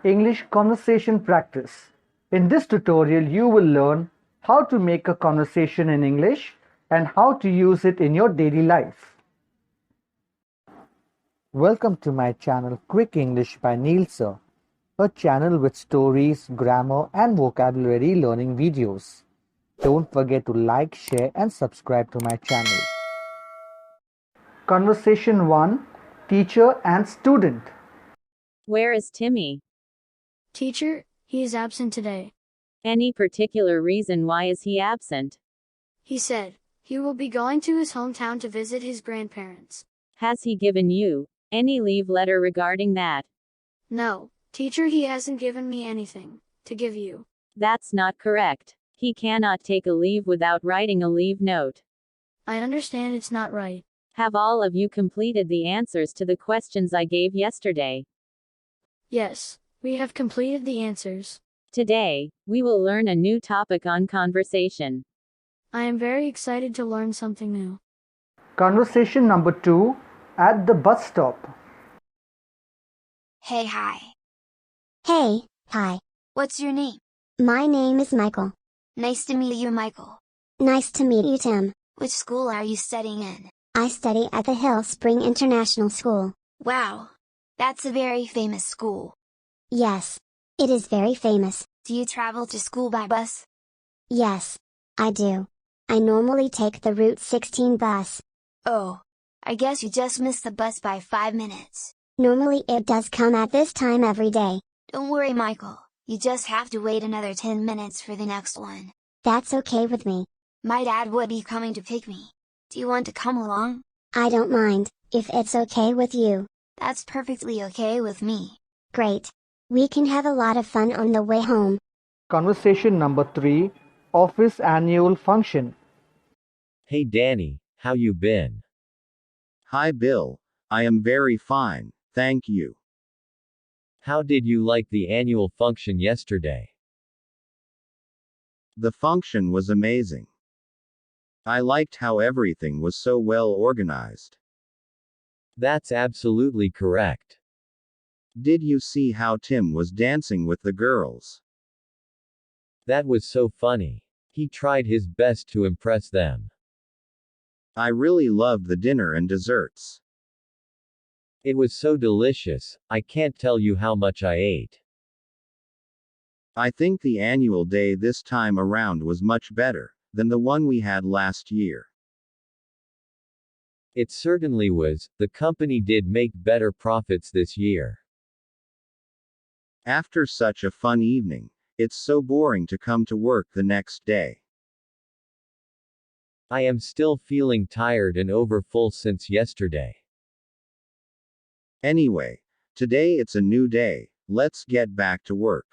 English conversation practice. In this tutorial, you will learn how to make a conversation in English and how to use it in your daily life. Welcome to my channel Quick English by Neil Sir, a channel with stories, grammar and vocabulary learning videos. Don't forget to like, share and subscribe to my channel. Conversation 1. Teacher and student. Where is Timmy? Teacher, he is absent today. Any particular reason why is he absent? He said he will be going to his hometown to visit his grandparents. Has he given you any leave letter regarding that? No, teacher, he hasn't given me anything to give you. That's not correct. He cannot take a leave without writing a leave note. I understand it's not right. Have all of you completed the answers to the questions I gave yesterday? Yes, we have completed the answers. Today, we will learn a new topic on conversation. I am very excited to learn something new. Conversation number 2. At the bus stop. Hey, hi. Hey, hi. What's your name? My name is Michael. Nice to meet you, Michael. Nice to meet you, Tim. Which school are you studying in? I study at the Hill Spring International School. Wow. That's a very famous school. Yes. It is very famous. Do you travel to school by bus? Yes. I do. I normally take the Route 16 bus. Oh. I guess you just missed the bus by 5 minutes. Normally it does come at this time every day. Don't worry, Michael. You just have to wait another 10 minutes for the next one. That's okay with me. My dad would be coming to pick me. Do you want to come along? I don't mind, if it's okay with you. That's perfectly okay with me. Great. We can have a lot of fun on the way home. Conversation number 3. Office annual function. Hey Danny, how you been? Hi Bill, I am very fine, thank you. How did you like the annual function yesterday? The function was amazing. I liked how everything was so well organized. That's absolutely correct. Did you see how Tim was dancing with the girls? That was so funny. He tried his best to impress them. I really loved the dinner and desserts. It was so delicious, I can't tell you how much I ate. I think the annual day this time around was much better than the one we had last year. It certainly was. The company did make better profits this year. After such a fun evening, it's so boring to come to work the next day. I am still feeling tired and overfull since yesterday. Anyway, today it's a new day, let's get back to work.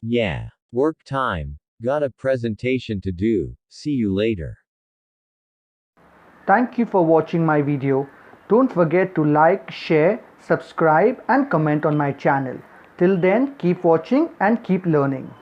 Yeah. Work time. Got a presentation to do. See you later. Thank you for watching my video. Don't forget to like, share, subscribe and comment on my channel. Till then, keep watching and keep learning.